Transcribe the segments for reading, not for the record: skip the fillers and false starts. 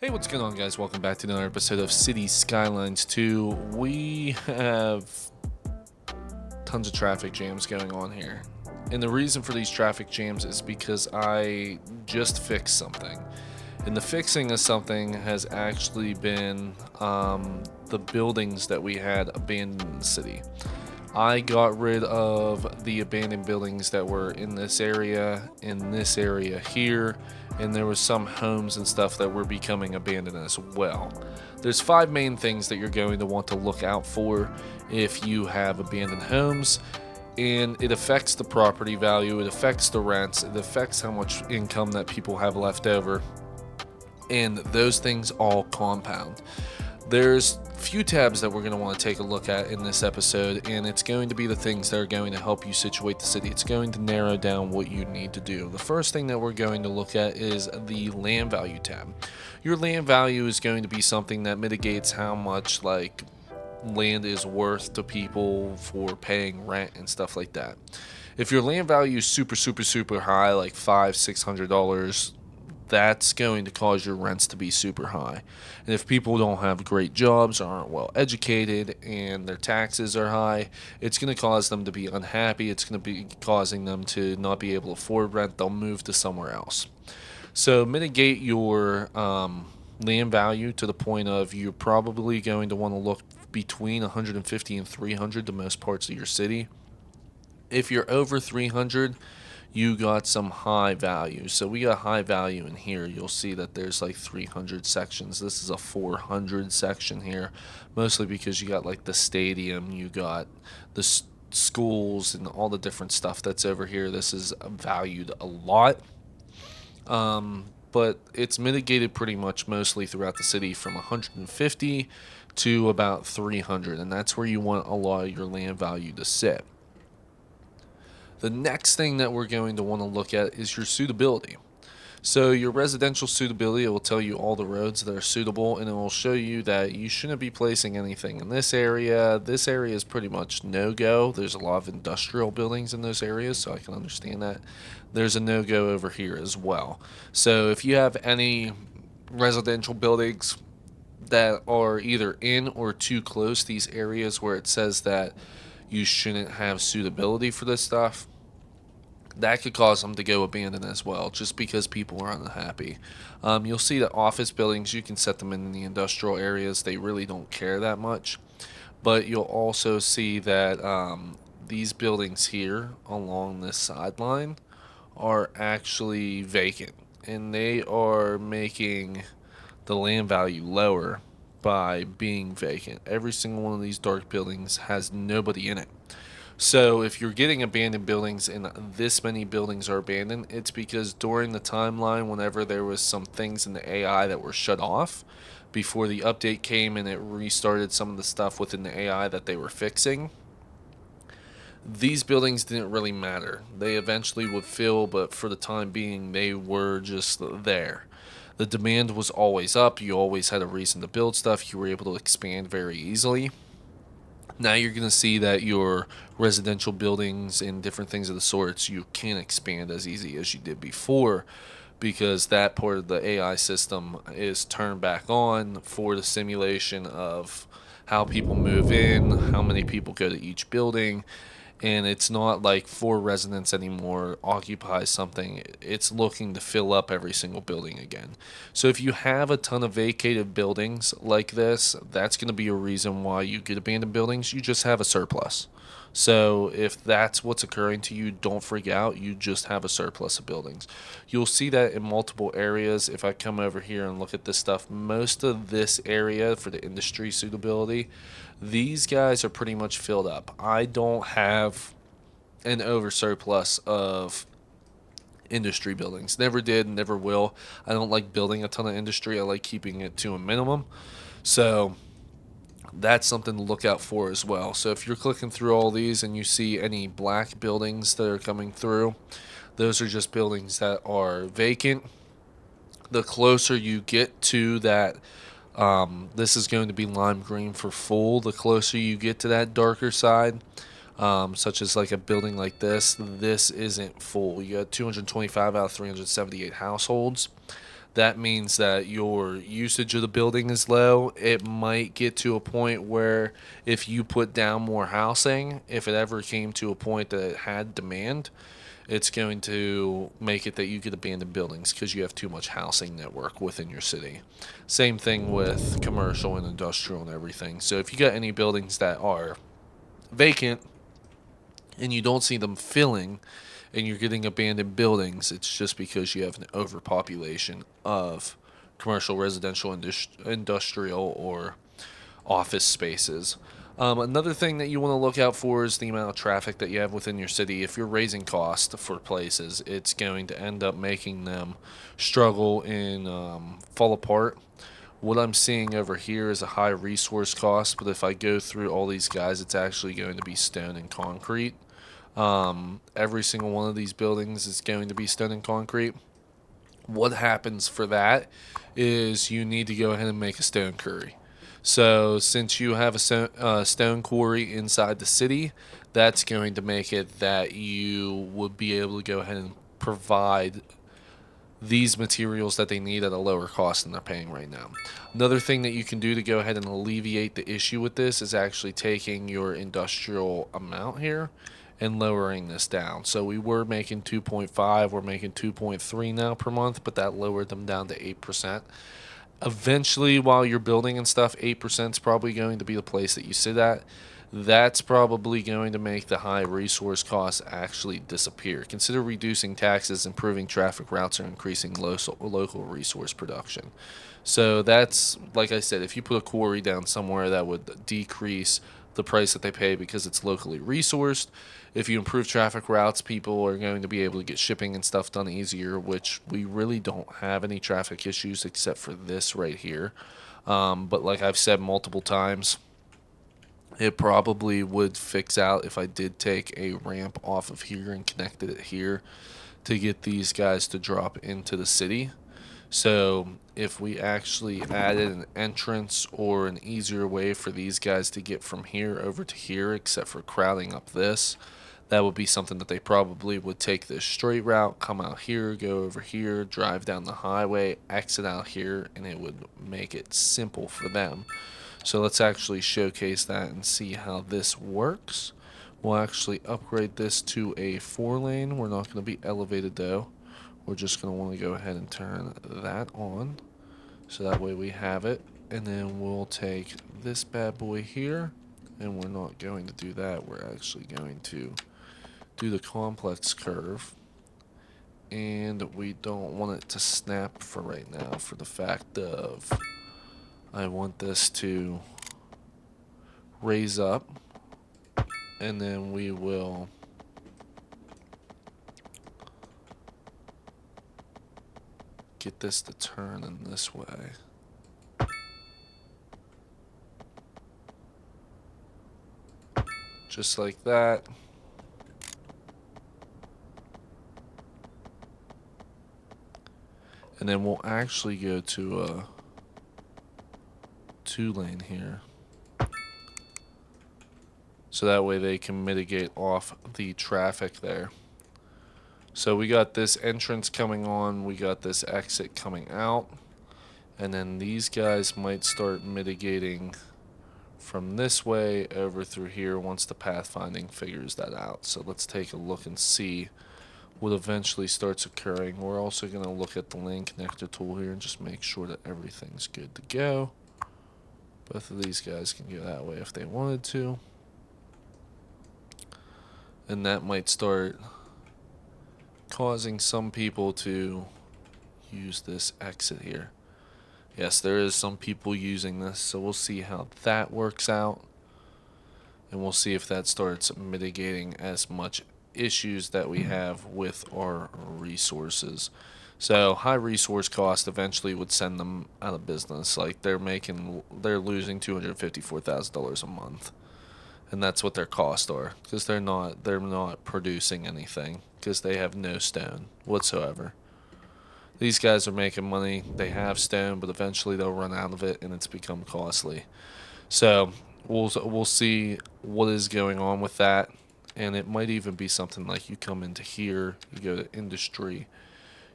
Hey, what's going on, guys? Welcome back to another episode of City Skylines 2. We have tons of traffic jams going on here. And the reason for these traffic jams is because I just fixed something. And the fixing of something has actually been the buildings that we had abandoned in the city. I got rid of the abandoned buildings that were in this area here, and there was some homes and stuff that were becoming abandoned as well. There's 5 main things that you're going to want to look out for if you have abandoned homes, and it affects the property value, it affects the rents, it affects how much income that people have left over, and those things all compound. There's a few tabs that we're going to want to take a look at in this episode, and it's going to be the things that are going to help you situate the city. It's going to narrow down what you need to do. The first thing that we're going to look at is the land value tab. Your land value is going to be something that mitigates how much land is worth to people for paying rent and stuff like that. If your land value is super high, like $500-$600, that's going to cause your rents to be super high. And if people don't have great jobs, aren't well educated, and their taxes are high, it's going to cause them to be unhappy. It's going to be causing them to not be able to afford rent. They'll move to somewhere else. So mitigate your land value to the point of you're probably going to want to look between 150 and 300 to most parts of your city. If you're over 300, you got some high value. So we got high value in here. You'll see that there's like 300 sections. This is a 400 section here, mostly because you got like the stadium, you got the schools, and all the different stuff that's over here. This is valued a lot. But it's mitigated pretty much mostly throughout the city from 150 to about 300, and that's where you want a lot of your land value to sit. The next thing that we're going to want to look at is your suitability. So your residential suitability will tell you all the roads that are suitable, and it will show you that you shouldn't be placing anything in this area. This area is pretty much no-go. There's a lot of industrial buildings in those areas, so I can understand that. There's a no-go over here as well. So if you have any residential buildings that are either in or too close to these areas where it says that you shouldn't have suitability for this stuff, that could cause them to go abandoned as well, just because people are unhappy. You'll see that office buildings, you can set them in the industrial areas. They really don't care that much. But you'll also see that these buildings here along this sideline are actually vacant. And they are making the land value lower by being vacant. Every single one of these dark buildings has nobody in it. So if you're getting abandoned buildings and this many buildings are abandoned, it's because during the timeline, whenever there was some things in the AI that were shut off before the update came and it restarted some of the stuff within the AI that they were fixing, these buildings didn't really matter. They eventually would fill, but for the time being, they were just there. The demand was always up. You always had a reason to build stuff. You were able to expand very easily. Now you're going to see that your residential buildings and different things of the sorts, you can't expand as easy as you did before, because that part of the AI system is turned back on for the simulation of how people move in, how many people go to each building, and it's not like 4 residents anymore occupies something. It's looking to fill up every single building again. So if you have a ton of vacated buildings like this, that's going to be a reason why you get abandoned buildings. You just have a surplus. So if that's what's occurring to you, don't freak out. You just have a surplus of buildings. You'll see that in multiple areas. If I come over here and look at this stuff, most of this area for the industry suitability, these guys are pretty much filled up. I don't have an over surplus of industry buildings. Never did, never will. I don't like building a ton of industry. I like keeping it to a minimum. So that's something to look out for as well. So if you're clicking through all these and you see any black buildings that are coming through, those are just buildings that are vacant. The closer you get to that, this is going to be lime green for full. The closer you get to that darker side, such as like a building like this isn't full. You got 225 out of 378 households. that means that your usage of the building is low. It might get to a point where if you put down more housing, if it ever came to a point that it had demand, it's going to make it that you get abandoned buildings because you have too much housing network within your city. Same thing with commercial and industrial and everything. So if you got any buildings that are vacant and you don't see them filling and you're getting abandoned buildings, it's just because you have an overpopulation of commercial, residential, industrial, or office spaces. Another thing that you want to look out for is the amount of traffic that you have within your city. If you're raising costs for places, it's going to end up making them struggle and fall apart. What I'm seeing over here is a high resource cost, but if I go through all these guys, it's actually going to be stone and concrete. Every single one of these buildings is going to be stone and concrete. What happens for that is you need to go ahead and make a stone quarry. So since you have a stone quarry inside the city, that's going to make it that you would be able to go ahead and provide these materials that they need at a lower cost than they're paying right now. Another thing that you can do to go ahead and alleviate the issue with this is actually taking your industrial amount here and lowering this down. So we were making 2.5, we're making 2.3 now per month, but that lowered them down to 8%. Eventually, while you're building and stuff, 8% is probably going to be the place that you sit at. That's probably going to make the high resource costs actually disappear. Consider reducing taxes, improving traffic routes, or increasing local resource production. So that's, like I said, if you put a quarry down somewhere, that would decrease the price that they pay because it's locally resourced. If you improve traffic routes, people are going to be able to get shipping and stuff done easier, which we really don't have any traffic issues except for this right here. But like I've said multiple times, it probably would fix out if I did take a ramp off of here and connected it here to get these guys to drop into the city. So if we actually added an entrance or an easier way for these guys to get from here over to here, except for crowding up this, that would be something that they probably would take this straight route, come out here, go over here, drive down the highway, exit out here, and it would make it simple for them. So let's actually showcase that and see how this works. We'll actually upgrade this to a 4-lane. We're not going to be elevated though. We're just going to want to go ahead and turn that on. So that way we have it. And then we'll take this bad boy here. And we're not going to do that. We're actually going to do the complex curve. And we don't want it to snap for right now for the fact of I want this to raise up, and then we will get this to turn in this way. Just like that. And then we'll actually go to a 2-lane here. So that way they can mitigate off the traffic there. So we got this entrance coming on, we got this exit coming out, and then these guys might start mitigating from this way over through here once the pathfinding figures that out. So let's take a look and see what eventually starts occurring. We're also going to look at the lane connector tool here and just make sure that everything's good to go. Both of these guys can go that way if they wanted to. And that might start causing some people to use this exit here. Yes, there is some people using this, so we'll see how that works out. And we'll see if that starts mitigating as much issues that we have with our resources. So high resource cost eventually would send them out of business. Like they're losing $254,000 a month. And that's what their costs are, because they're not producing anything, because they have no stone whatsoever. These guys are making money. They have stone, but eventually they'll run out of it, and it's become costly. So we'll see what is going on with that, and it might even be something like you come into here, you go to industry,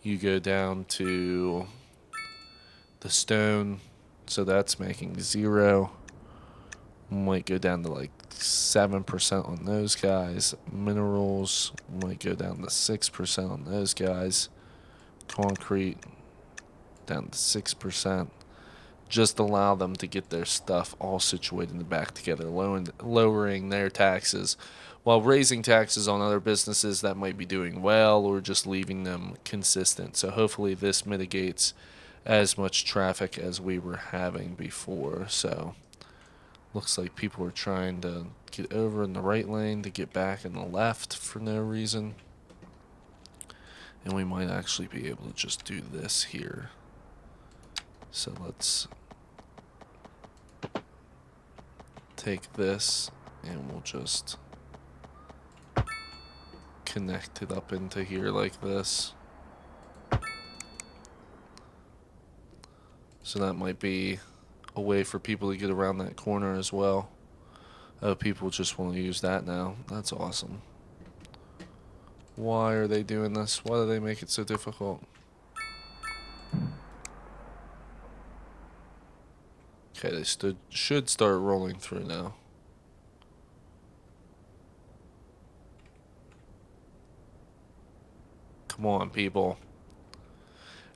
you go down to The stone, so that's making 0. Might go down to like 7% on those guys. Minerals might go down to 6% on those guys. Concrete down to 6%. Just allow them to get their stuff all situated and back together, lowering their taxes while raising taxes on other businesses that might be doing well, or just leaving them consistent. So hopefully this mitigates as much traffic as we were having before. So looks like people are trying to get over in the right lane to get back in the left for no reason. And we might actually be able to just do this here. So let's take this and we'll just connect it up into here like this. So that might be a way for people to get around that corner as well. Oh, people just want to use that now. That's awesome. Why are they doing this? Why do they make it so difficult? Okay, they should start rolling through now. Come on, people.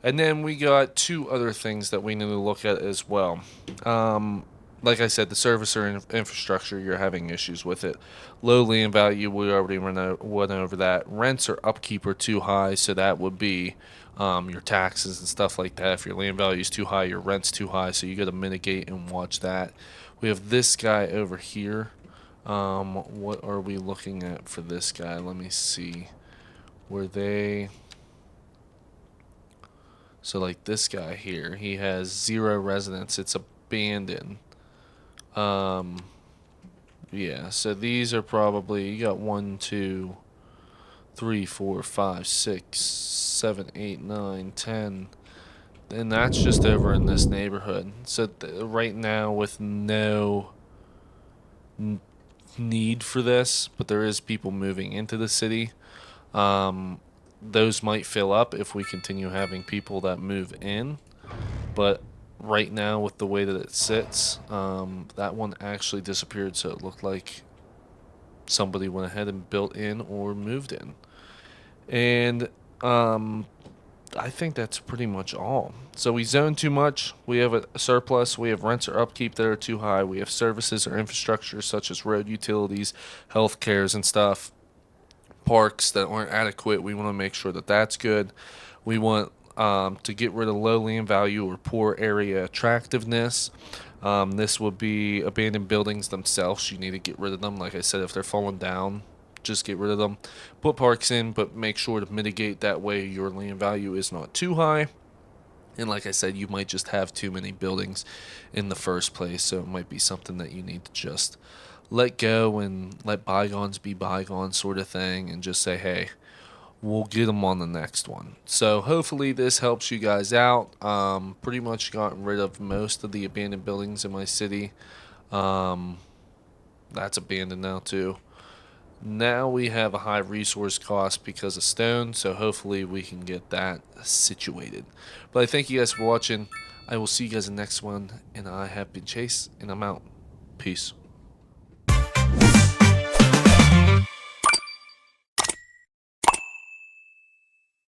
And then we got 2 other things that we need to look at as well. Like I said, the service or infrastructure, you're having issues with it. Low land value, we already went over that. Rents or upkeep are too high, so that would be your taxes and stuff like that. If your land value is too high, your rent's too high, so you got to mitigate and watch that. We have this guy over here. What are we looking at for this guy? Let me see. Were they... So like this guy here, he has 0 residents. It's abandoned. Yeah, so these are probably, you got 1, 2, 3, 4, 5, 6, 7, 8, 9, 10. And that's just over in this neighborhood. So right now with no need for this, but there is people moving into the city. Those might fill up if we continue having people that move in. But right now, with the way that it sits, that one actually disappeared, so it looked like somebody went ahead and built in or moved in. And I think that's pretty much all. So we zone too much, we have a surplus, we have rents or upkeep that are too high, we have services or infrastructure such as road utilities, health cares and stuff, parks that aren't adequate. We want to make sure that that's good. We want to get rid of low land value or poor area attractiveness. This would be abandoned buildings themselves. You need to get rid of them. Like I said, if they're falling down, just get rid of them. Put parks in, but make sure to mitigate that way your land value is not too high. And like I said, you might just have too many buildings in the first place, so it might be something that you need to just let go and let bygones be bygones sort of thing, and just say, hey, we'll get them on the next one. So hopefully this helps you guys out. Pretty much gotten rid of most of the abandoned buildings in my city. That's abandoned now too. Now we have a high resource cost because of stone, so hopefully we can get that situated. But I thank you guys for watching. I will see you guys in the next one, and I have been Chase, and I'm out. Peace.